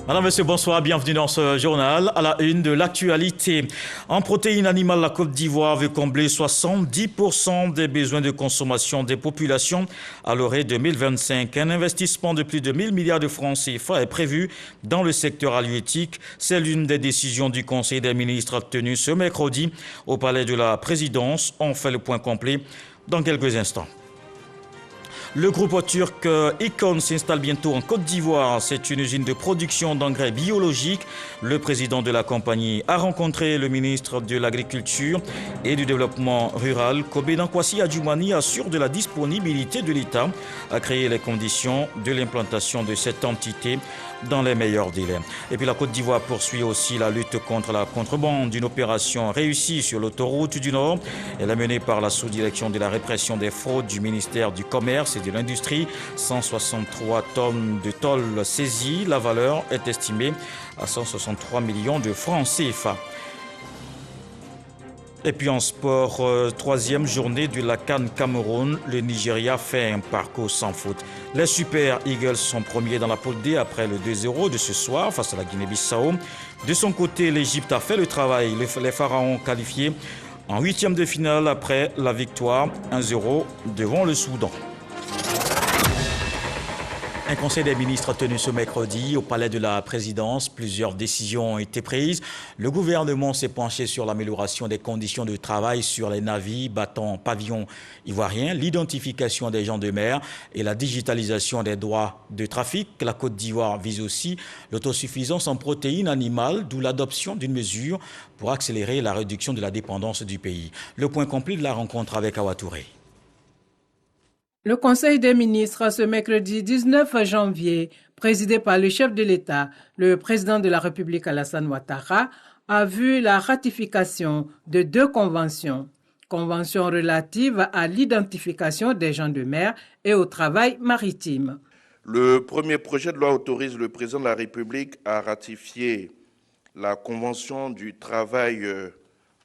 Madame, Monsieur, bonsoir, bienvenue dans ce journal. À la une de l'actualité. En protéines animales, la Côte d'Ivoire veut combler 70% des besoins de consommation des populations à l'horizon 2025. Un investissement de plus de 1000 milliards de francs CFA est prévu dans le secteur halieutique. C'est l'une des décisions du Conseil des ministres tenu ce mercredi au Palais de la Présidence. On fait le point complet dans quelques instants. Le groupe turc Econ s'installe bientôt en Côte d'Ivoire. C'est une usine de production d'engrais biologiques. Le président de la compagnie a rencontré le ministre de l'Agriculture et du Développement rural. Kobe Nankwasi Adjoumani assure de la disponibilité de l'État à créer les conditions de l'implantation de cette entité dans les meilleurs délais. Et puis la Côte d'Ivoire poursuit aussi la lutte contre la contrebande. Une opération réussie sur l'autoroute du Nord. Elle est menée par la sous-direction de la répression des fraudes du ministère du Commerce et de l'Industrie. 163 tonnes de tôle saisies. La valeur est estimée à 163 millions de francs CFA. Et puis en sport, troisième journée de la CAN Cameroun, le Nigeria fait un parcours sans faute. Les Super Eagles sont premiers dans la poule D après le 2-0 de ce soir face à la Guinée-Bissau. De son côté, l'Égypte a fait le travail. Les Pharaons qualifiés en huitième de finale après la victoire 1-0 devant le Soudan. Un conseil des ministres tenu ce mercredi au Palais de la Présidence. Plusieurs décisions ont été prises. Le gouvernement s'est penché sur l'amélioration des conditions de travail sur les navires battant pavillon ivoirien, l'identification des gens de mer et la digitalisation des droits de trafic. La Côte d'Ivoire vise aussi l'autosuffisance en protéines animales, d'où l'adoption d'une mesure pour accélérer la réduction de la dépendance du pays. Le point complet de la rencontre avec Awa Touré. Le Conseil des ministres, ce mercredi 19 janvier, présidé par le chef de l'État, le président de la République Alassane Ouattara, a vu la ratification de deux conventions. Convention relative à l'identification des gens de mer et au travail maritime. Le premier projet de loi autorise le président de la République à ratifier la Convention du travail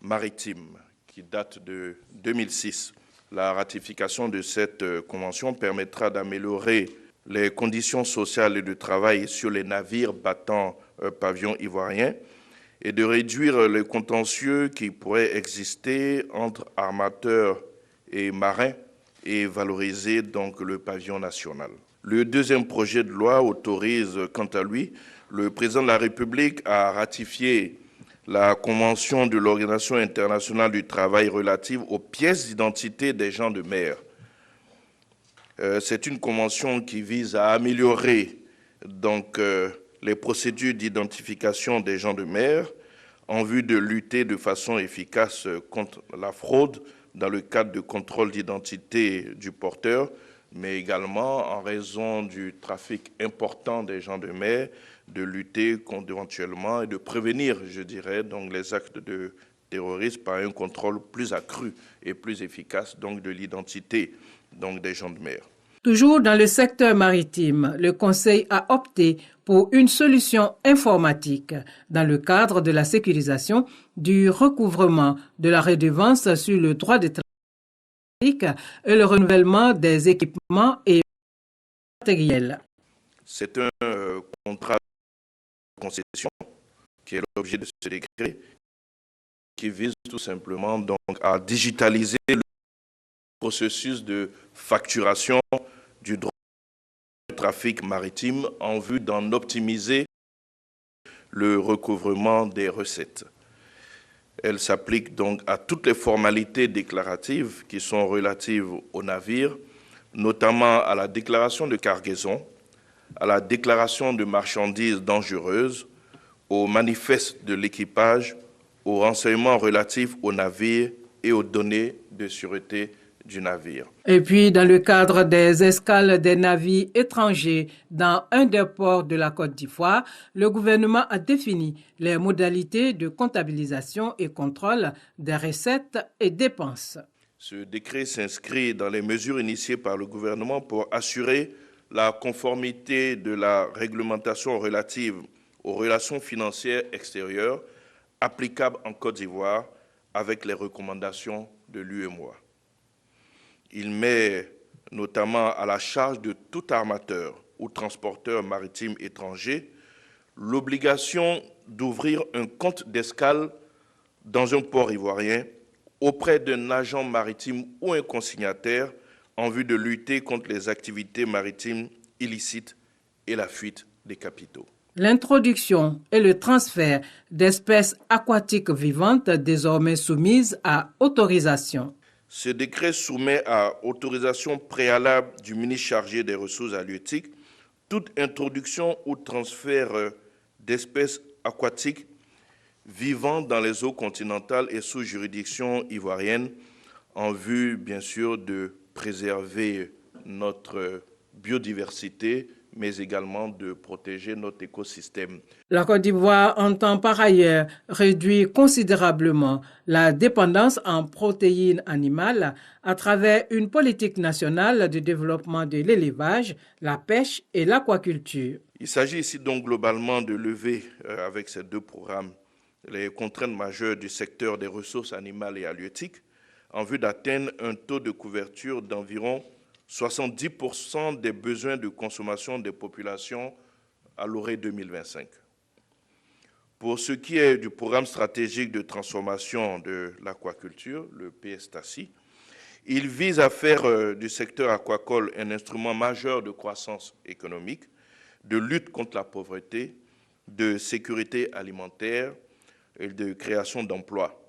maritime qui date de 2006. La ratification de cette convention permettra d'améliorer les conditions sociales et de travail sur les navires battant pavillon ivoirien et de réduire les contentieux qui pourraient exister entre armateurs et marins et valoriser donc le pavillon national. Le deuxième projet de loi autorise, quant à lui, le président de la République à ratifier la Convention de l'Organisation internationale du travail relative aux pièces d'identité des gens de mer. C'est une convention qui vise à améliorer donc, les procédures d'identification des gens de mer en vue de lutter de façon efficace contre la fraude dans le cadre de contrôle d'identité du porteur, mais également en raison du trafic important des gens de mer, de lutter contre éventuellement et de prévenir, je dirais, donc les actes de terrorisme par un contrôle plus accru et plus efficace donc de l'identité donc des gens de mer. Toujours dans le secteur maritime, le Conseil a opté pour une solution informatique dans le cadre de la sécurisation du recouvrement de la redevance sur le droit de trafic et le renouvellement des équipements et matériels. C'est un contrat de concession qui est l'objet de ce décret qui vise tout simplement donc à digitaliser le processus de facturation du droit de trafic maritime en vue d'en optimiser le recouvrement des recettes. Elle s'applique donc à toutes les formalités déclaratives qui sont relatives aux navires, notamment à la déclaration de cargaison, à la déclaration de marchandises dangereuses, au manifeste de l'équipage, aux renseignements relatifs aux navires et aux données de sûreté du navire. Et puis, dans le cadre des escales des navires étrangers dans un des ports de la Côte d'Ivoire, le gouvernement a défini les modalités de comptabilisation et contrôle des recettes et dépenses. Ce décret s'inscrit dans les mesures initiées par le gouvernement pour assurer la conformité de la réglementation relative aux relations financières extérieures applicables en Côte d'Ivoire avec les recommandations de l'UEMOA. Il met notamment à la charge de tout armateur ou transporteur maritime étranger l'obligation d'ouvrir un compte d'escale dans un port ivoirien auprès d'un agent maritime ou un consignataire en vue de lutter contre les activités maritimes illicites et la fuite des capitaux. L'introduction et le transfert d'espèces aquatiques vivantes désormais soumises à autorisation. Ce décret soumet à autorisation préalable du ministre chargé des ressources halieutiques toute introduction ou transfert d'espèces aquatiques vivant dans les eaux continentales et sous juridiction ivoirienne en vue, bien sûr, de préserver notre biodiversité, mais également de protéger notre écosystème. La Côte d'Ivoire entend par ailleurs réduire considérablement la dépendance en protéines animales à travers une politique nationale de développement de l'élevage, la pêche et l'aquaculture. Il s'agit ici donc globalement de lever, avec ces deux programmes, les contraintes majeures du secteur des ressources animales et halieutiques en vue d'atteindre un taux de couverture d'environ 70% des besoins de consommation des populations à l'horizon 2025. Pour ce qui est du programme stratégique de transformation de l'aquaculture, le PSTACI, il vise à faire du secteur aquacole un instrument majeur de croissance économique, de lutte contre la pauvreté, de sécurité alimentaire et de création d'emplois.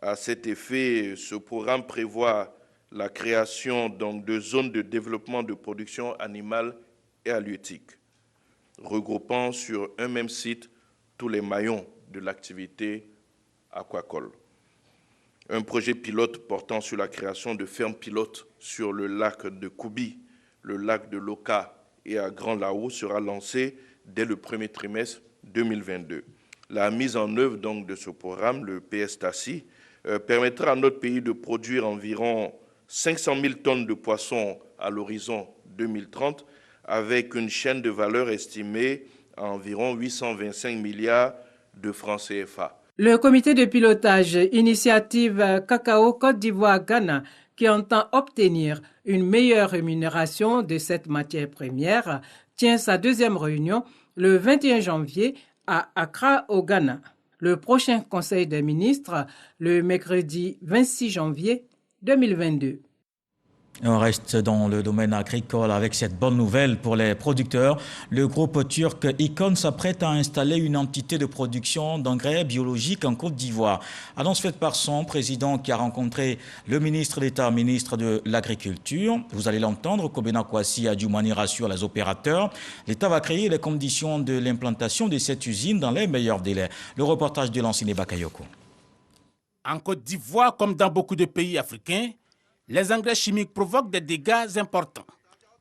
À cet effet, ce programme prévoit la création donc, de zones de développement de production animale et halieutique, regroupant sur un même site tous les maillons de l'activité aquacole. Un projet pilote portant sur la création de fermes pilotes sur le lac de Koubi, le lac de Loka et à Grand Lao sera lancé dès le premier trimestre 2022. La mise en œuvre donc, de ce programme, le PSTACI, permettra à notre pays de produire environ 500 000 tonnes de poissons à l'horizon 2030, avec une chaîne de valeur estimée à environ 825 milliards de francs CFA. Le comité de pilotage Initiative Cacao Côte d'Ivoire-Ghana, qui entend obtenir une meilleure rémunération de cette matière première, tient sa deuxième réunion le 21 janvier à Accra, au Ghana. Le prochain Conseil des ministres, le mercredi 26 janvier 2022. On reste dans le domaine agricole avec cette bonne nouvelle pour les producteurs. Le groupe turc Icon s'apprête à installer une entité de production d'engrais biologiques en Côte d'Ivoire. Annonce faite par son président qui a rencontré le ministre d'État, ministre de l'Agriculture. Vous allez l'entendre, Kobena Kwasi Adjoumani rassure les opérateurs. L'État va créer les conditions de l'implantation de cette usine dans les meilleurs délais. Le reportage de Lansine Bakayoko. En Côte d'Ivoire, comme dans beaucoup de pays africains, les engrais chimiques provoquent des dégâts importants.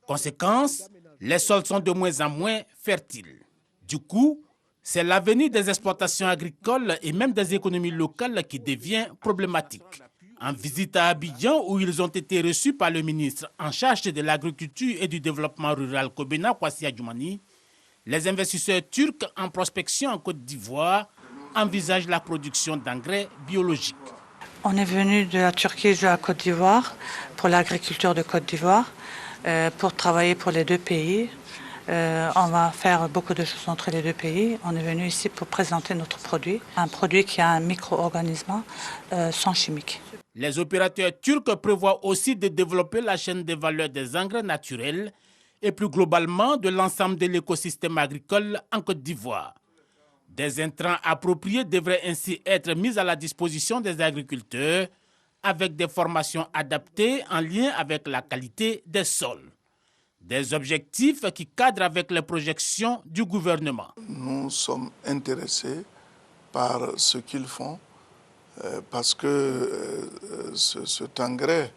Conséquence, les sols sont de moins en moins fertiles. Du coup, c'est l'avenir des exploitations agricoles et même des économies locales qui devient problématique. En visite à Abidjan, où ils ont été reçus par le ministre en charge de l'agriculture et du développement rural, Kobena Kwasi Adjoumani, les investisseurs turcs en prospection en Côte d'Ivoire envisagent la production d'engrais biologiques. On est venu de la Turquie et de la Côte d'Ivoire pour l'agriculture de Côte d'Ivoire, pour travailler pour les deux pays. On va faire beaucoup de choses entre les deux pays. On est venu ici pour présenter notre produit, un produit qui a un micro-organisme sans chimique. Les opérateurs turcs prévoient aussi de développer la chaîne de valeur des engrais naturels et plus globalement de l'ensemble de l'écosystème agricole en Côte d'Ivoire. Des intrants appropriés devraient ainsi être mis à la disposition des agriculteurs avec des formations adaptées en lien avec la qualité des sols. Des objectifs qui cadrent avec les projections du gouvernement. Nous sommes intéressés par ce qu'ils font parce que cet engrais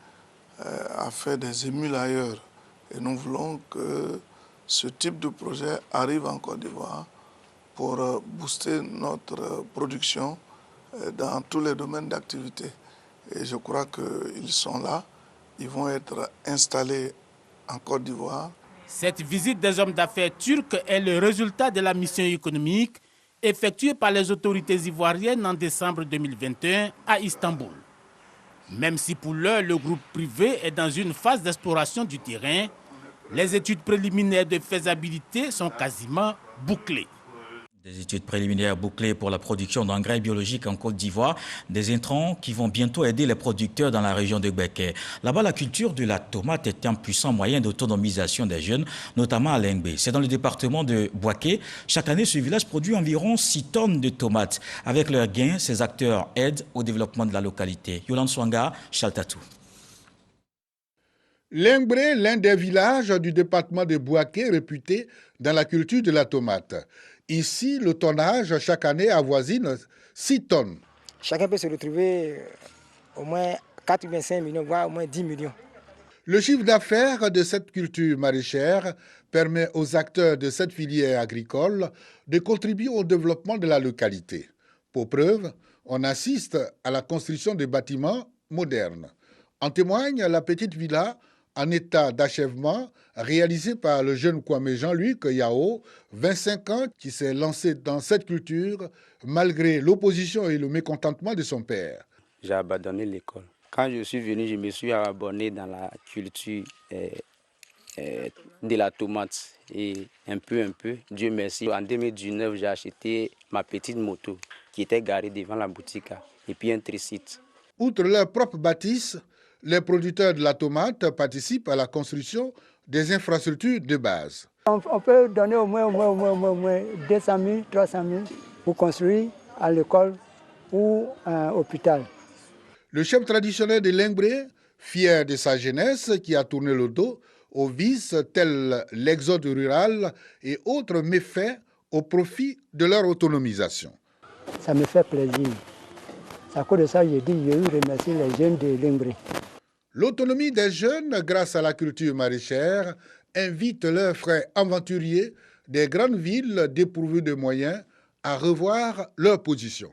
a fait des émules ailleurs. Et nous voulons que ce type de projet arrive en Côte d'Ivoire pour booster notre production dans tous les domaines d'activité. Et je crois qu'ils sont là, ils vont être installés en Côte d'Ivoire. Cette visite des hommes d'affaires turcs est le résultat de la mission économique effectuée par les autorités ivoiriennes en décembre 2021 à Istanbul. Même si pour l'heure le groupe privé est dans une phase d'exploration du terrain, les études préliminaires de faisabilité sont quasiment bouclées. Des études préliminaires bouclées pour la production d'engrais biologiques en Côte d'Ivoire, des intrants qui vont bientôt aider les producteurs dans la région de Gbeke. Là-bas, la culture de la tomate est un puissant moyen d'autonomisation des jeunes, notamment à Lengbe. C'est dans le département de Boaké. Chaque année, ce village produit environ 6 tonnes de tomates. Avec leurs gains, ces acteurs aident au développement de la localité. Yolande Swanga, Chaltatou. Lengbe, l'un des villages du département de Boaké réputé dans la culture de la tomate. Ici, le tonnage chaque année avoisine 6 tonnes. Chacun peut se retrouver au moins 85 millions, voire au moins 10 millions. Le chiffre d'affaires de cette culture maraîchère permet aux acteurs de cette filière agricole de contribuer au développement de la localité. Pour preuve, on assiste à la construction de bâtiments modernes. En témoigne la petite villa en état d'achèvement, réalisé par le jeune Kwame Jean-Luc Yao, 25 ans, qui s'est lancé dans cette culture malgré l'opposition et le mécontentement de son père. J'ai abandonné l'école. Quand je suis venu, je me suis abonné dans la culture de la tomate. Et un peu, Dieu merci. En 2019, j'ai acheté ma petite moto qui était garée devant la boutique et puis un tricycle. Outre leur propre bâtisse, les producteurs de la tomate participent à la construction des infrastructures de base. On peut donner au moins 200 000, 300 000 pour construire à l'école ou à l'hôpital. Le chef traditionnel de Lengbe, fier de sa jeunesse qui a tourné le dos aux vices tels l'exode rural et autres méfaits au profit de leur autonomisation. Ça me fait plaisir. C'est à cause de ça que je remercie les jeunes de Lengbe. L'autonomie des jeunes, grâce à la culture maraîchère, invite leurs frères aventuriers des grandes villes dépourvues de moyens à revoir leur position.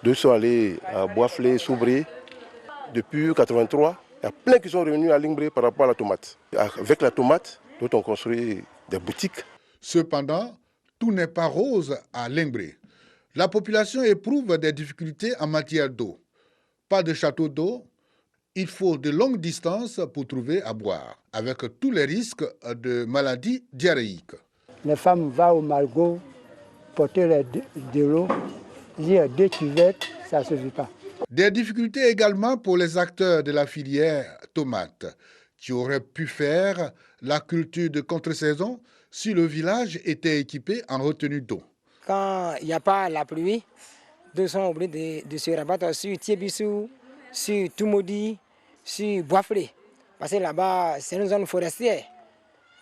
Deux sont allés à Boisflé, Soubré. Depuis 1983, il y a plein qui sont revenus à Lengbe par rapport à la tomate. Avec la tomate, d'autres ont construit des boutiques. Cependant, tout n'est pas rose à Lengbe. La population éprouve des difficultés en matière d'eau. Pas de château d'eau. Il faut de longues distances pour trouver à boire, avec tous les risques de maladies diarrhéiques. Les femmes vont au Margot porter de l'eau. Il y a 2 cuvettes, ça ne suffit pas. Des difficultés également pour les acteurs de la filière tomate, qui auraient pu faire la culture de contre-saison si le village était équipé en retenue d'eau. Quand il n'y a pas la pluie, ils sont obligés de se rabattre sur Thiébissou, sur Toumoudi, sur Boisflé. Parce que là-bas, c'est une zone forestière.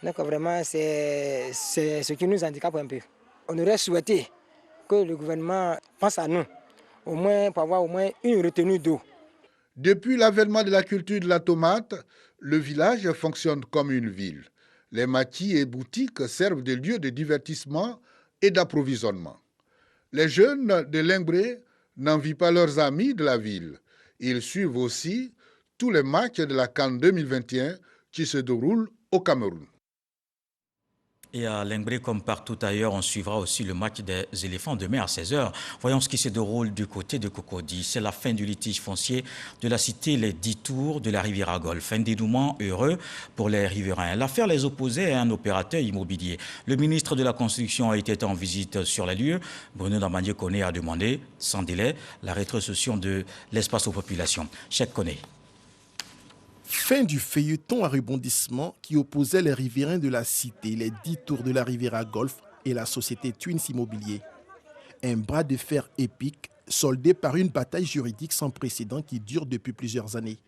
Donc vraiment, c'est ce qui nous handicape un peu. On aurait souhaité que le gouvernement pense à nous, au moins pour avoir au moins une retenue d'eau. Depuis l'avènement de la culture de la tomate, le village fonctionne comme une ville. Les maquis et boutiques servent de lieux de divertissement et d'approvisionnement. Les jeunes de Lengbe n'envient pas leurs amis de la ville. Ils suivent aussi tous les matchs de la CAN 2021 qui se déroulent au Cameroun. Et à Lengbe, comme partout ailleurs, on suivra aussi le match des éléphants demain à 16h. Voyons ce qui se déroule du côté de Cocody. C'est la fin du litige foncier de la cité Les 10 Tours de la Riviera Golfe. Un dénouement heureux pour les riverains. L'affaire les opposait à un opérateur immobilier. Le ministre de la Construction a été en visite sur les lieux. Bruno Damanié-Koné a demandé, sans délai, la rétrocession de l'espace aux populations. Cheikh Koné. Fin du feuilleton à rebondissement qui opposait les riverains de la cité, les 10 Tours de la Riviera Golfe et la société Twins Immobilier. Un bras de fer épique soldé par une bataille juridique sans précédent qui dure depuis plusieurs années.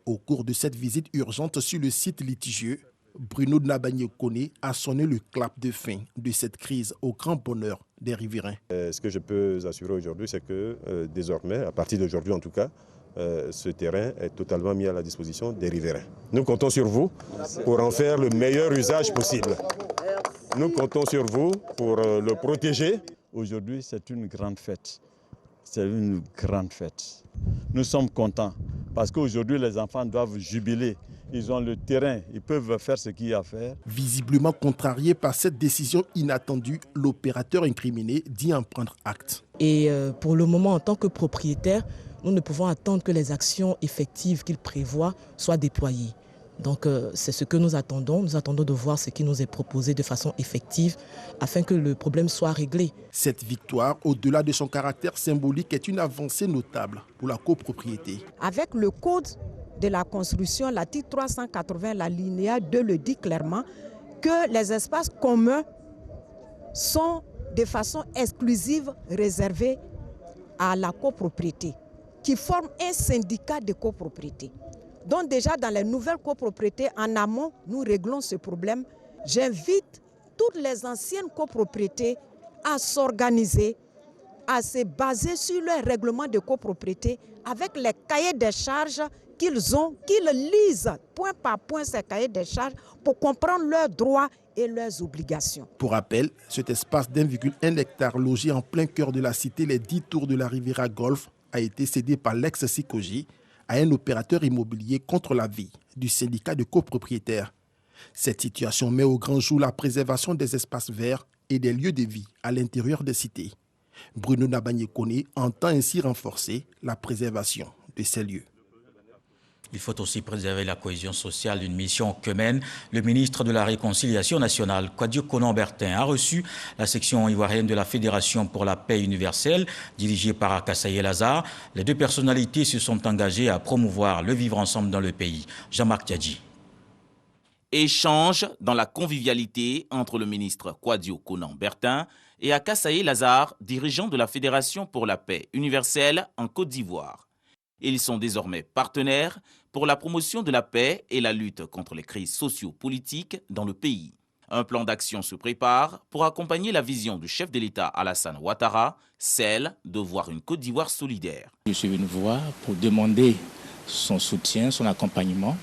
Au cours de cette visite urgente sur le site litigieux, Bruno Damanié-Koné a sonné le clap de fin de cette crise au grand bonheur des riverains. Ce que je peux assurer aujourd'hui, c'est que désormais, à partir d'aujourd'hui en tout cas, ce terrain est totalement mis à la disposition des riverains. Nous comptons sur vous pour en faire le meilleur usage possible. Nous comptons sur vous pour le protéger. Aujourd'hui, c'est une grande fête. C'est une grande fête. Nous sommes contents parce qu'aujourd'hui, les enfants doivent jubiler. Ils ont le terrain, ils peuvent faire ce qu'il y a à faire. Visiblement contrarié par cette décision inattendue, l'opérateur incriminé dit en prendre acte. Et pour le moment, en tant que propriétaire, nous ne pouvons attendre que les actions effectives qu'il prévoit soient déployées. Donc c'est ce que nous attendons. Nous attendons de voir ce qui nous est proposé de façon effective afin que le problème soit réglé. Cette victoire, au-delà de son caractère symbolique, est une avancée notable pour la copropriété. Avec le code de la construction, l'article 380, l'alinéa 2 le dit clairement que les espaces communs sont de façon exclusive réservés à la copropriété, qui forme un syndicat de copropriété. Donc déjà dans les nouvelles copropriétés, en amont, nous réglons ce problème. J'invite toutes les anciennes copropriétés à s'organiser, à se baser sur leur règlement de copropriété avec les cahiers des charges qu'ils ont, qu'ils lisent point par point ces cahiers des charges pour comprendre leurs droits et leurs obligations. Pour rappel, cet espace d'1,1 hectare logé en plein cœur de la cité, les 10 tours de la Riviera Golf, a été cédé par l'ex-Sikoji à un opérateur immobilier contre l'avis du syndicat de copropriétaires. Cette situation met au grand jour la préservation des espaces verts et des lieux de vie à l'intérieur des cités. Bruno Nabagné-Koné entend ainsi renforcer la préservation de ces lieux. Il faut aussi préserver la cohésion sociale d'une mission que mène le ministre de la Réconciliation nationale, Kwadio Konan-Bertin, a reçu la section ivoirienne de la Fédération pour la paix universelle, dirigée par Akassaye Lazare. Les deux personnalités se sont engagées à promouvoir le vivre ensemble dans le pays. Jean-Marc Diadji. Échange dans la convivialité entre le ministre Kwadio Konan-Bertin et Akassaye Lazare, dirigeant de la Fédération pour la paix universelle en Côte d'Ivoire. Ils sont désormais partenaires pour la promotion de la paix et la lutte contre les crises socio-politiques dans le pays. Un plan d'action se prépare pour accompagner la vision du chef de l'État Alassane Ouattara, celle de voir une Côte d'Ivoire solidaire. Je suis venu voir pour demander son soutien, son accompagnement,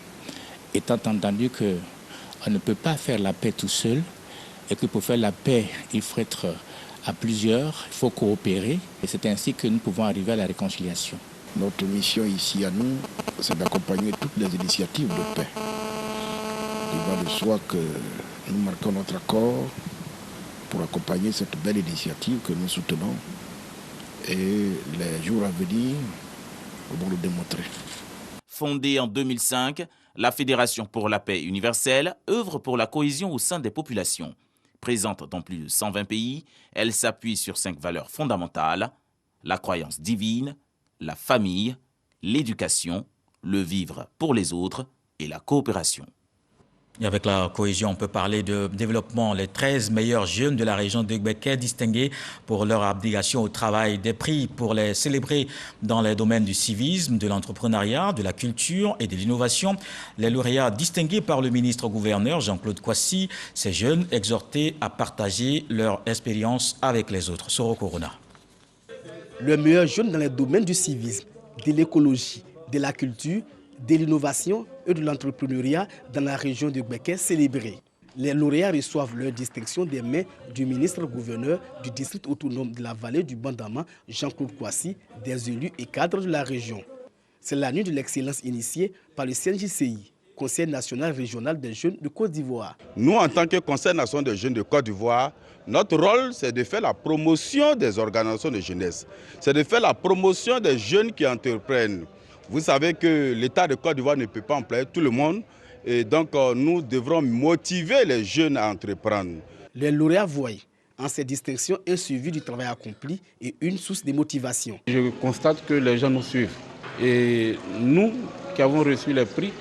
étant entendu qu'on ne peut pas faire la paix tout seul et que pour faire la paix, il faut être à plusieurs, il faut coopérer. Et c'est ainsi que nous pouvons arriver à la réconciliation. Notre mission ici à nous, c'est d'accompagner toutes les initiatives de paix. Il va de soi que nous marquons notre accord pour accompagner cette belle initiative que nous soutenons. Et les jours à venir vont le démontrer. Fondée en 2005, la Fédération pour la paix universelle œuvre pour la cohésion au sein des populations. Présente dans plus de 120 pays, elle s'appuie sur 5 valeurs fondamentales: la croyance divine, la famille, l'éducation, le vivre pour les autres et la coopération. Et avec la cohésion, on peut parler de développement. Les 13 meilleurs jeunes de la région de Gbeke distingués pour leur abnégation au travail, des prix pour les célébrer dans les domaines du civisme, de l'entrepreneuriat, de la culture et de l'innovation. Les lauréats distingués par le ministre-gouverneur Jean-Claude Kwasi, ces jeunes exhortés à partager leur expérience avec les autres. Soro Corona. Le meilleur jeune dans les domaines du civisme, de l'écologie, de la culture, de l'innovation et de l'entrepreneuriat dans la région de Gbeke célébrée. Les lauréats reçoivent leur distinction des mains du ministre-gouverneur du district autonome de la vallée du Bandama, Jean-Claude Kwasi, des élus et cadres de la région. C'est la nuit de l'excellence initiée par le CNJCI, Conseil national régional des jeunes de Côte d'Ivoire. Nous, en tant que Conseil national des jeunes de Côte d'Ivoire, notre rôle, c'est de faire la promotion des organisations de jeunesse. C'est de faire la promotion des jeunes qui entreprennent. Vous savez que l'État de Côte d'Ivoire ne peut pas employer tout le monde. Et donc, nous devrons motiver les jeunes à entreprendre. Les lauréats voient en ces distinctions un suivi du travail accompli et une source de motivation. Je constate que les gens nous suivent. Et nous, qui avons reçu les prix,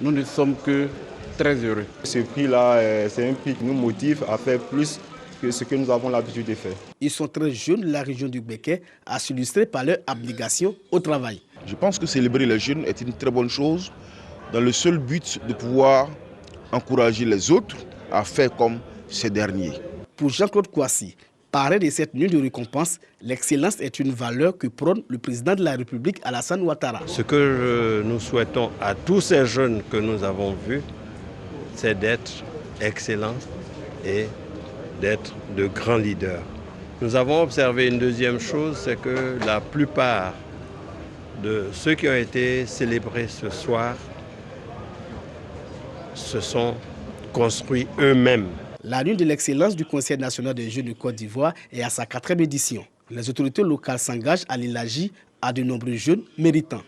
nous ne sommes que très heureux. Ce prix-là, c'est un prix qui nous motive à faire plus que ce que nous avons l'habitude de faire. Ils sont très jeunes de la région du Gbeke à s'illustrer par leur abnégation au travail. Je pense que célébrer les jeunes est une très bonne chose dans le seul but de pouvoir encourager les autres à faire comme ces derniers. Pour Jean-Claude Kwasi, parrain de cette nuit de récompense, l'excellence est une valeur que prône le président de la République Alassane Ouattara. Ce que nous souhaitons à tous ces jeunes que nous avons vus, c'est d'être excellents et d'être de grands leaders. Nous avons observé une deuxième chose, c'est que la plupart de ceux qui ont été célébrés ce soir se sont construits eux-mêmes. La nuit de l'excellence du Conseil national des jeunes de Côte d'Ivoire est à sa 4e édition. Les autorités locales s'engagent à l'élargir à de nombreux jeunes méritants.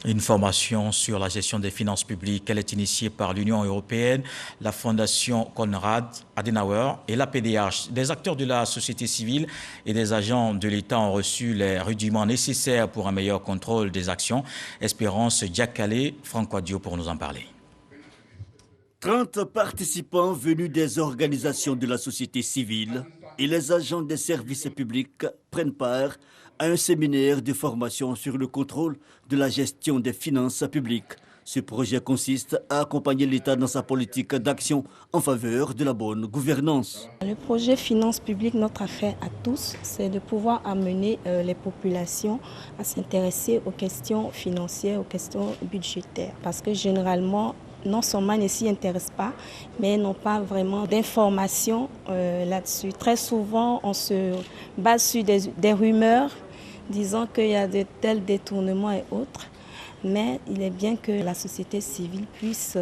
Une formation sur la gestion des finances publiques, elle est initiée par l'Union européenne, la Fondation Konrad Adenauer et la PDH. Des acteurs de la société civile et des agents de l'État ont reçu les rudiments nécessaires pour un meilleur contrôle des actions. Espérance Diakale, Franck Wadio pour nous en parler. 30 participants venus des organisations de la société civile et les agents des services publics prennent part à un séminaire de formation sur le contrôle de la gestion des finances publiques. Ce projet consiste à accompagner l'État dans sa politique d'action en faveur de la bonne gouvernance. Le projet Finances publiques, notre affaire à tous, c'est de pouvoir amener les populations à s'intéresser aux questions financières, aux questions budgétaires. Parce que généralement, non seulement ils ne s'y intéressent pas, mais n'ont pas vraiment d'informations là-dessus. Très souvent, on se base sur des rumeurs disant qu'il y a de tels détournements et autres. Mais il est bien que la société civile puisse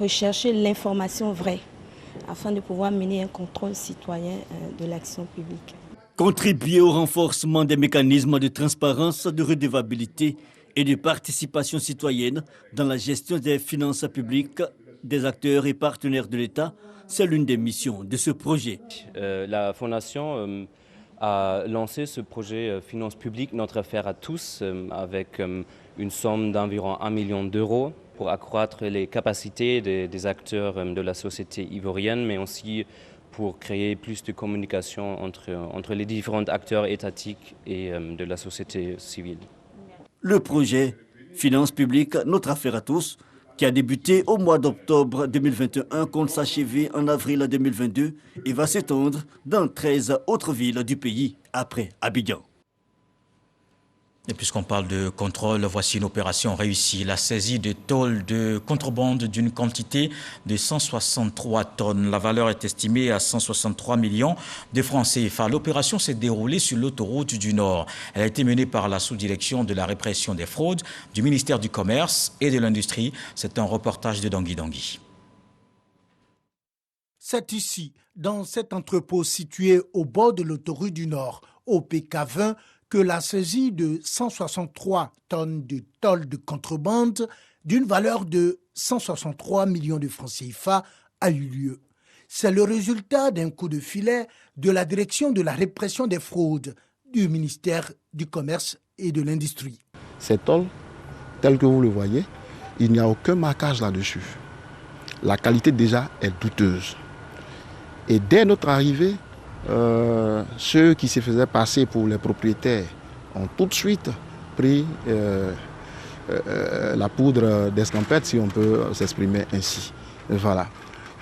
rechercher l'information vraie afin de pouvoir mener un contrôle citoyen de l'action publique. Contribuer au renforcement des mécanismes de transparence, de redevabilité et de participation citoyenne dans la gestion des finances publiques des acteurs et partenaires de l'État, c'est l'une des missions de ce projet. La Fondation a lancé ce projet Finances publiques, notre affaire à tous, avec une somme d'environ 1 million d'euros pour accroître les capacités des acteurs de la société ivoirienne, mais aussi pour créer plus de communication entre les différents acteurs étatiques et de la société civile. Le projet Finances publiques, notre affaire à tous, qui a débuté au mois d'octobre 2021, compte s'achever en avril 2022 et va s'étendre dans 13 autres villes du pays après Abidjan. Et puisqu'on parle de contrôle, voici une opération réussie. La saisie de tôles de contrebande d'une quantité de 163 tonnes. La valeur est estimée à 163 millions de francs CFA. L'opération s'est déroulée sur l'autoroute du Nord. Elle a été menée par la sous-direction de la répression des fraudes du ministère du Commerce et de l'Industrie. C'est un reportage de Dangui Dangui. C'est ici, dans cet entrepôt situé au bord de l'autoroute du Nord, au PK20, que la saisie de 163 tonnes de tôles de contrebande d'une valeur de 163 millions de francs CFA a eu lieu. C'est le résultat d'un coup de filet de la direction de la répression des fraudes du ministère du Commerce et de l'Industrie. Ces tôles, telles que vous le voyez, il n'y a aucun marquage là-dessus. La qualité déjà est douteuse. Et dès notre arrivée, ceux qui se faisaient passer pour les propriétaires ont tout de suite pris la poudre d'escampette, si on peut s'exprimer ainsi. Voilà.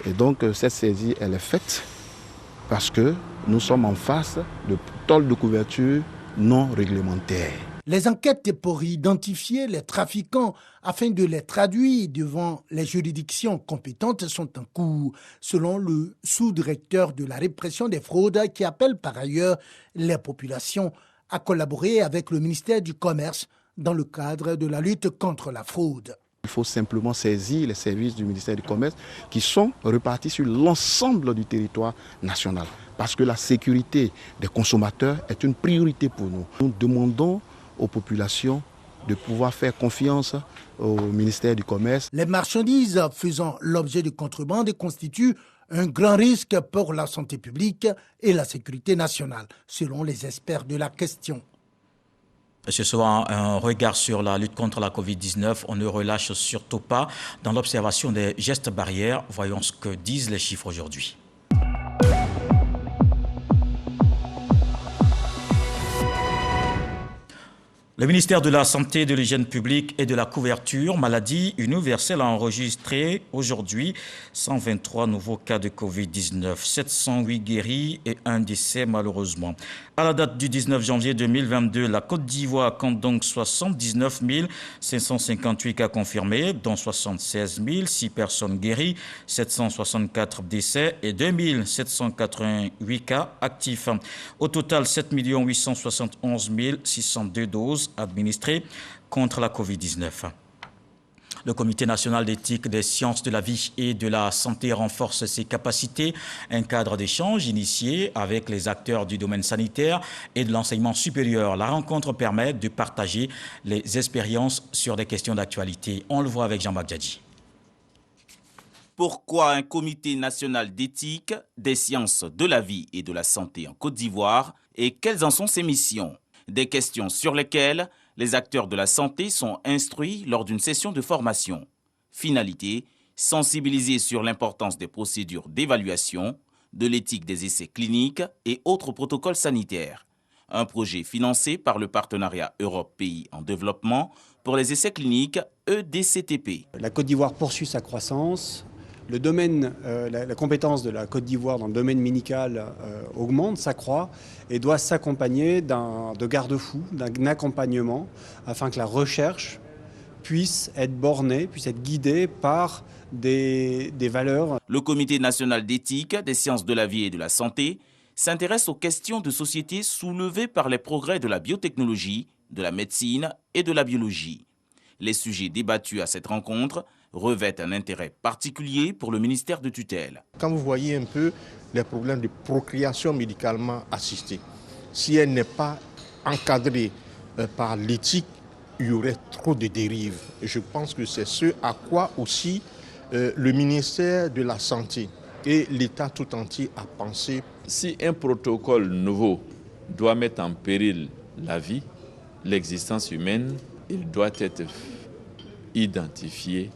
Et donc cette saisie, elle est faite parce que nous sommes en face de tôles de couverture non réglementaires. Les enquêtes pour identifier les trafiquants afin de les traduire devant les juridictions compétentes sont en cours, selon le sous-directeur de la répression des fraudes qui appelle par ailleurs les populations à collaborer avec le ministère du Commerce dans le cadre de la lutte contre la fraude. Il faut simplement saisir les services du ministère du Commerce qui sont repartis sur l'ensemble du territoire national parce que la sécurité des consommateurs est une priorité pour nous. Nous demandons aux populations de pouvoir faire confiance au ministère du Commerce. Les marchandises faisant l'objet de contrebande constituent un grand risque pour la santé publique et la sécurité nationale, selon les experts de la question. Ce soir, un regard sur la lutte contre la Covid-19. On ne relâche surtout pas dans l'observation des gestes barrières. Voyons ce que disent les chiffres aujourd'hui. Le ministère de la Santé, de l'Hygiène publique et de la couverture maladie universelle a enregistré aujourd'hui 123 nouveaux cas de Covid-19, 708 guéris et un décès malheureusement. À la date du 19 janvier 2022, la Côte d'Ivoire compte donc 79 558 cas confirmés, dont 76 6 personnes guéries, 764 décès et 2 788 cas actifs. Au total, 7 871 602 doses administrées contre la Covid-19. Le Comité national d'éthique des sciences de la vie et de la santé renforce ses capacités. Un cadre d'échange initié avec les acteurs du domaine sanitaire et de l'enseignement supérieur. La rencontre permet de partager les expériences sur des questions d'actualité. On le voit avec Jean-Marc Djadji. Pourquoi un comité national d'éthique des sciences de la vie et de la santé en Côte d'Ivoire et quelles en sont ses missions? Des questions sur lesquelles les acteurs de la santé sont instruits lors d'une session de formation. Finalité, sensibiliser sur l'importance des procédures d'évaluation, de l'éthique des essais cliniques et autres protocoles sanitaires. Un projet financé par le partenariat Europe Pays en développement pour les essais cliniques EDCTP. La Côte d'Ivoire poursuit sa croissance. Le domaine, la compétence de la Côte d'Ivoire dans le domaine médical augmente, s'accroît et doit s'accompagner de garde-fous, d'un accompagnement afin que la recherche puisse être bornée, puisse être guidée par des valeurs. Le Comité national d'éthique des sciences de la vie et de la santé s'intéresse aux questions de société soulevées par les progrès de la biotechnologie, de la médecine et de la biologie. Les sujets débattus à cette rencontre revêtent un intérêt particulier pour le ministère de tutelle. Quand vous voyez un peu les problèmes de procréation médicalement assistée, si elle n'est pas encadrée par l'éthique, il y aurait trop de dérives. Et je pense que c'est ce à quoi aussi le ministère de la Santé et l'État tout entier a pensé. Si un protocole nouveau doit mettre en péril la vie, l'existence humaine, il doit être identifié,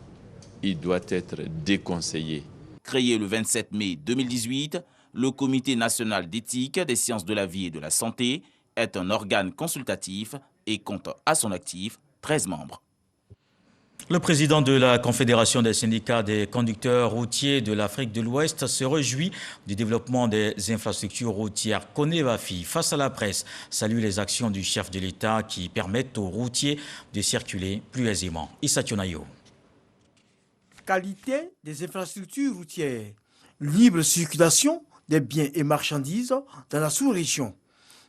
il doit être déconseillé. Créé le 27 mai 2018, le Comité national d'éthique des sciences de la vie et de la santé est un organe consultatif et compte à son actif 13 membres. Le président de la Confédération des syndicats des conducteurs routiers de l'Afrique de l'Ouest se réjouit du développement des infrastructures routières. Kone Vafi, face à la presse, salue les actions du chef de l'État qui permettent aux routiers de circuler plus aisément. Issa Tionayo. Qualité des infrastructures routières, libre circulation des biens et marchandises dans la sous-région,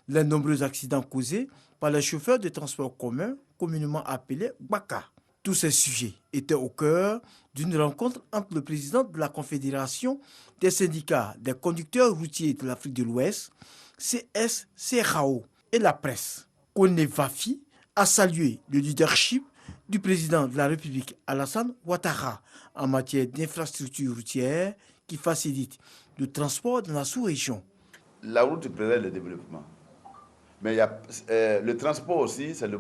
les nombreux accidents causés par les chauffeurs de transport commun, communément appelés Baka. Tous ces sujets étaient au cœur d'une rencontre entre le président de la Confédération des syndicats des conducteurs routiers de l'Afrique de l'Ouest, CSCRAO, et la presse. Kone Vafi a salué le leadership du président de la République Alassane Ouattara en matière d'infrastructures routières qui facilite le transport dans la sous-région. La route représente le développement. Mais le transport aussi, c'est le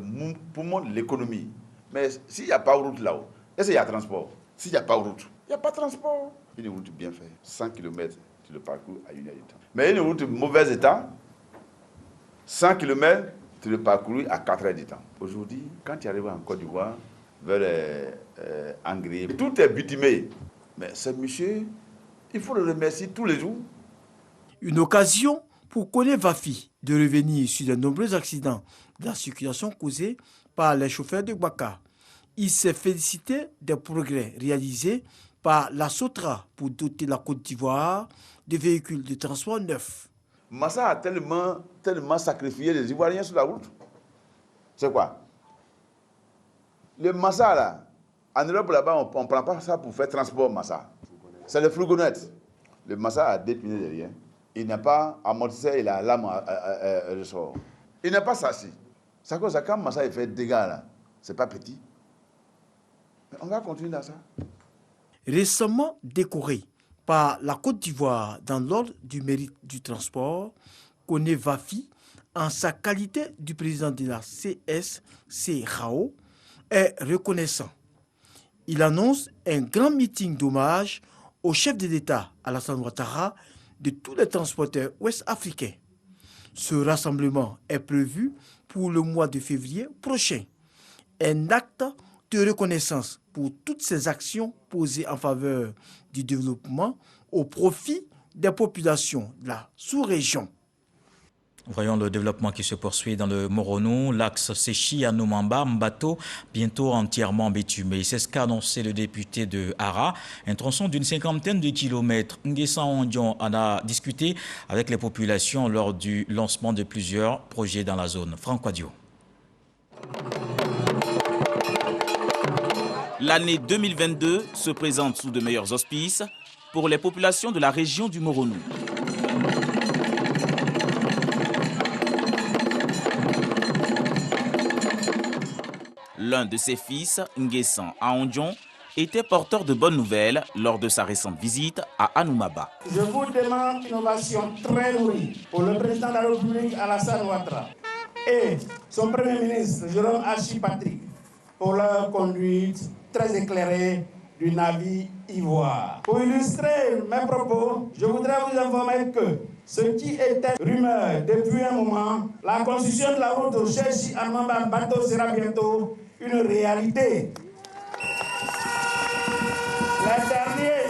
poumon de l'économie. Mais s'il n'y a pas de route là-haut, est-ce qu'il y a transport? S'il n'y a pas de route, il n'y a pas de transport. Une route bien faite, 100 km, tu le parcours à 1 heure de temps. Mais une route de mauvais état, 100 km, tu le parcours à 4 heures de temps. Aujourd'hui, quand tu arrives en Côte d'Ivoire, vers Angré, tout est bitumé. Mais ce monsieur, il faut le remercier tous les jours. Une occasion pour Kone Vafi de revenir sur de nombreux accidents de la circulation causés par les chauffeurs de Baka. Il s'est félicité des progrès réalisés par la SOTRA pour doter la Côte d'Ivoire de véhicules de transport neufs. Massa a tellement sacrifié les Ivoiriens sur la route. C'est quoi? Le Massa là, en Europe là-bas, on ne prend pas ça pour faire transport Massa. C'est le fourgonnette. Le Massa a dépiné derrière. Il n'a pas amortisseur et la lame ressort. Il n'a pas sassi. C'est à cause de ça, quand Massa fait dégâts là, c'est pas petit. Mais on va continuer dans ça. Récemment décoré par la Côte d'Ivoire dans l'ordre du mérite du transport, Kone Vafi, en sa qualité du président de la CSCRAO, est reconnaissant. Il annonce un grand meeting d'hommage au chef de l'État, Alassane Ouattara, de tous les transporteurs ouest-africains. Ce rassemblement est prévu pour le mois de février prochain. Un acte de reconnaissance pour toutes ces actions posées en faveur du développement au profit des populations de la sous-région. Voyons le développement qui se poursuit dans le Moronou. L'axe Séchi à Noumamba, Mbato, bientôt entièrement bitumé. C'est ce qu'a annoncé le député de Hara. Un tronçon d'une 50aine de kilomètres. Nguessa Ondion en a discuté avec les populations lors du lancement de plusieurs projets dans la zone. Franck Wadio. L'année 2022 se présente sous de meilleurs auspices pour les populations de la région du Moronou. L'un de ses fils, Nguessan Aondjon, était porteur de bonnes nouvelles lors de sa récente visite à Anoumaba. Je vous demande une ovation très nourrie pour le président de la République Alassane Ouattara et son premier ministre Jérôme Hachi Patrick pour leur conduite très éclairée du navire Ivoire. Pour illustrer mes propos, je voudrais vous informer que ce qui était rumeur depuis un moment, la construction de la route de Chechi Anoumaba Bateau sera bientôt une réalité. Les derniers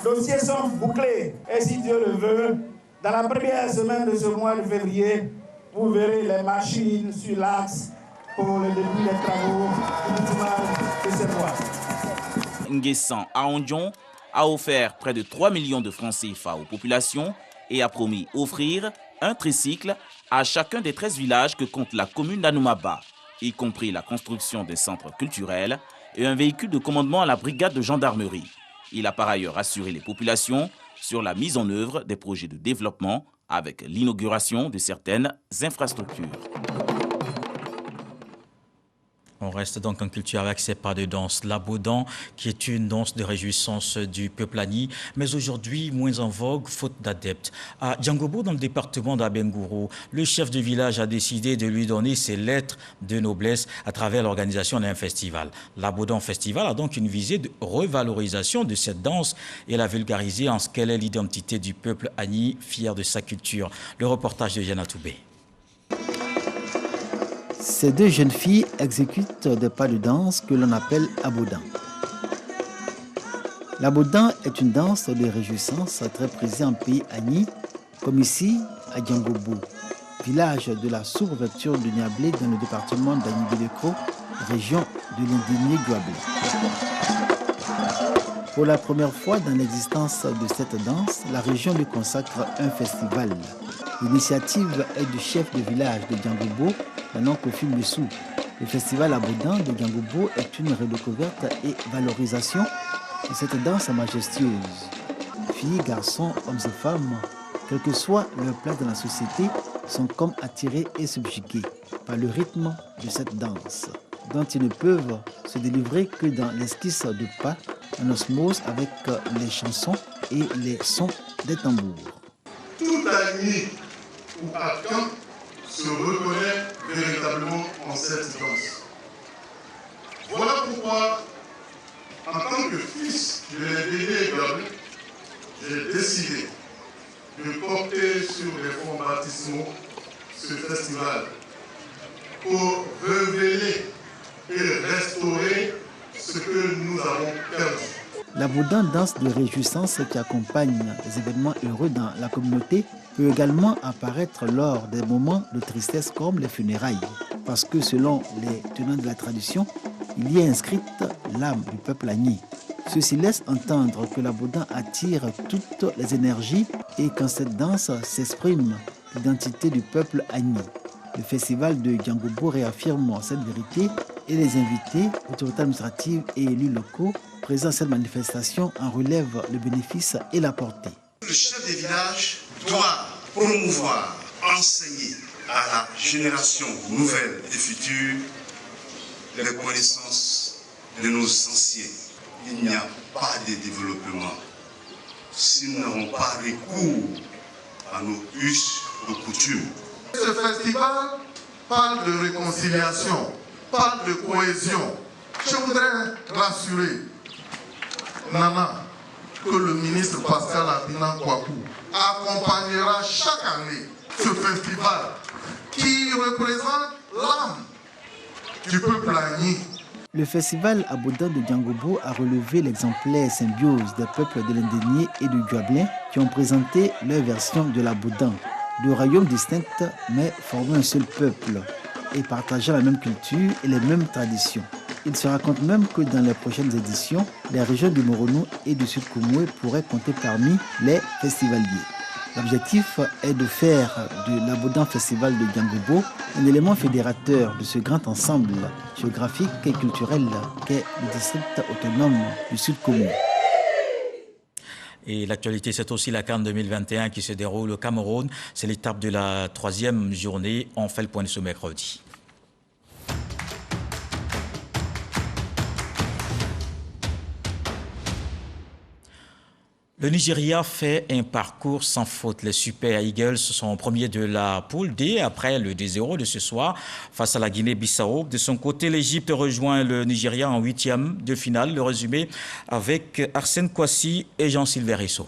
dossiers sont bouclés et si Dieu le veut, dans la première semaine de ce mois de février, vous verrez les machines sur l'axe pour le début des travaux de cette voie. Nguessan Aondjon a offert près de 3 millions de francs CFA aux populations et a promis offrir un tricycle à chacun des 13 villages que compte la commune d'Anoumaba, y compris la construction des centres culturels et un véhicule de commandement à la brigade de gendarmerie. Il a par ailleurs assuré les populations sur la mise en œuvre des projets de développement avec l'inauguration de certaines infrastructures. On reste donc en culture avec ces pas de danse. L'Abodan, qui est une danse de réjouissance du peuple Agni, mais aujourd'hui moins en vogue, faute d'adeptes. À Djangobo, dans le département d'Abengourou, le chef de village a décidé de lui donner ses lettres de noblesse à travers l'organisation d'un festival. L'Abodan Festival a donc une visée de revalorisation de cette danse et la vulgariser en ce qu'elle est l'identité du peuple Agni, fier de sa culture. Le reportage de Yana Toubé. Ces deux jeunes filles exécutent des pas de danse que l'on appelle Abodan. L'Abodan est une danse de réjouissance très prisée en pays Agni, comme ici à Djangobo, village de la sous-préfecture de Niablé dans le département d'Agni-Bidekro, région de l'Indigné-Guablé. Pour la première fois dans l'existence de cette danse, la région lui consacre un festival. L'initiative est du chef de village de Djangobo, maintenant Kofi Messou. Le festival Abodan de Djangobo est une redécouverte et valorisation de cette danse majestueuse. Filles, garçons, hommes et femmes, quelle que soit leur place dans la société, sont comme attirés et subjugués par le rythme de cette danse, dont ils ne peuvent se délivrer que dans l'esquisse de pas, en osmose avec les chansons et les sons des tambours. Tout Agni ou Arcan se reconnaît véritablement en cette danse. Voilà pourquoi, en tant que fils de l'Indigné-Guablé, j'ai décidé de porter sur les fonds baptismaux ce festival pour révéler et restaurer ce que nous avons perdu. L'Abodan, danse de réjouissance qui accompagne les événements heureux dans la communauté, peut également apparaître lors des moments de tristesse comme les funérailles, parce que selon les tenants de la tradition, il y est inscrite l'âme du peuple Agni. Ceci laisse entendre que l'Abodan attire toutes les énergies et quand cette danse s'exprime l'identité du peuple Agni. Le festival de Djangobo réaffirme cette vérité et les invités, autorités administratives et élus locaux présents à cette manifestation en relèvent le bénéfice et la portée. Le chef des villages doit promouvoir, enseigner à la génération nouvelle et future les connaissances de nos anciens. Il n'y a pas de développement si nous n'avons pas recours à nos us de coutumes. Ce festival parle de réconciliation, parle de cohésion. Je voudrais rassurer Nana que le ministre Pascal Abinan Kwaku accompagnera chaque année ce festival qui représente l'âme du peuple Agni. Le festival Abodan de Djangobo a relevé l'exemplaire symbiose des peuples de l'Indigné et du Guablin qui ont présenté leur version de l'Abodan, deux royaumes distincts mais formant un seul peuple et partageant la même culture et les mêmes traditions. Il se raconte même que dans les prochaines éditions, les régions du Moronou et du Sud Koumoué pourraient compter parmi les festivaliers. L'objectif est de faire de l'abondant festival de Diangobo un élément fédérateur de ce grand ensemble géographique et culturel qu'est le district autonome du Sud Congo. Et l'actualité, c'est aussi la CAN 2021 qui se déroule au Cameroun. C'est l'étape de la 3e journée. On fait le point de ce mercredi. Le Nigeria fait un parcours sans faute. Les Super Eagles sont premiers de la poule D après le 2-0 de ce soir face à la Guinée-Bissau. De son côté, l'Égypte rejoint le Nigeria en 8e de finale. Le résumé avec Arsène Kouassi et Jean-Sylvain Risso.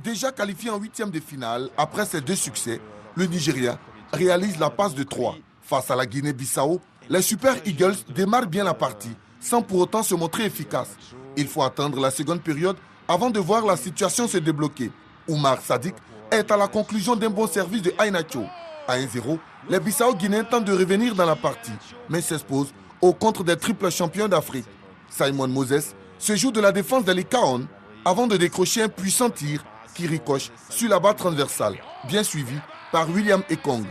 Déjà qualifié en 8e de finale, après ses 2 succès, le Nigeria réalise la passe de 3. Face à la Guinée-Bissau, les Super Eagles démarrent bien la partie, sans pour autant se montrer efficaces. Il faut attendre la seconde période avant de voir la situation se débloquer. Oumar Sadik est à la conclusion d'un bon service de Ainacho. À 1-0, les Bissau-Guinéens tentent de revenir dans la partie, mais s'exposent au contre des triples champions d'Afrique. Simon Moses se joue de la défense de l'Ikaon avant de décrocher un puissant tir qui ricoche sur la barre transversale, bien suivi par William Ekong.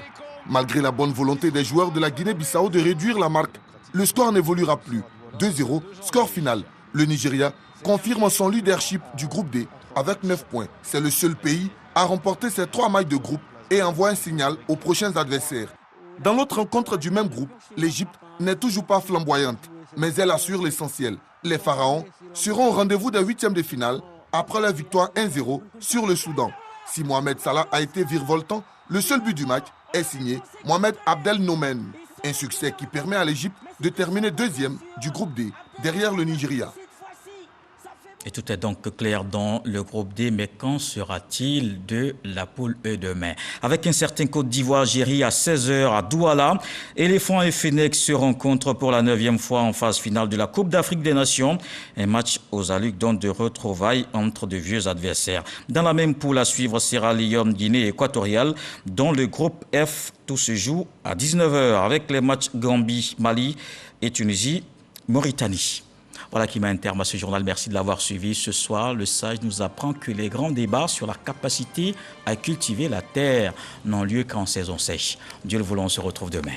Malgré la bonne volonté des joueurs de la Guinée-Bissau de réduire la marque, le score n'évoluera plus. 2-0, score final. Le Nigeria confirme son leadership du groupe D avec 9 points. C'est le seul pays à remporter ses 3 matchs de groupe et envoie un signal aux prochains adversaires. Dans l'autre rencontre du même groupe, l'Égypte n'est toujours pas flamboyante, mais elle assure l'essentiel. Les Pharaons seront au rendez-vous des 8e de finale après la victoire 1-0 sur le Soudan. Si Mohamed Salah a été virevoltant, le seul but du match est signé Mohamed Abdel Nomen. Un succès qui permet à l'Égypte de terminer 2e du groupe D, derrière le Nigeria. Et tout est donc clair dans le groupe D, mais qu'en sera-t-il de la poule E demain? Avec un certain Côte d'Ivoire-Algérie à 16h à Douala, Éléphants et Phoenix se rencontrent pour la 9e fois en phase finale de la Coupe d'Afrique des Nations. Un match aux allures donc de retrouvailles entre de vieux adversaires. Dans la même poule à suivre, Sierra Leone, Guinée équatoriale. Dans le groupe F, tout se joue à 19h avec les matchs Gambie, Mali et Tunisie, Mauritanie. Voilà qui met un terme à ce journal. Merci de l'avoir suivi. Ce soir, le Sage nous apprend que les grands débats sur la capacité à cultiver la terre n'ont lieu qu'en saison sèche. Dieu le voulant, on se retrouve demain.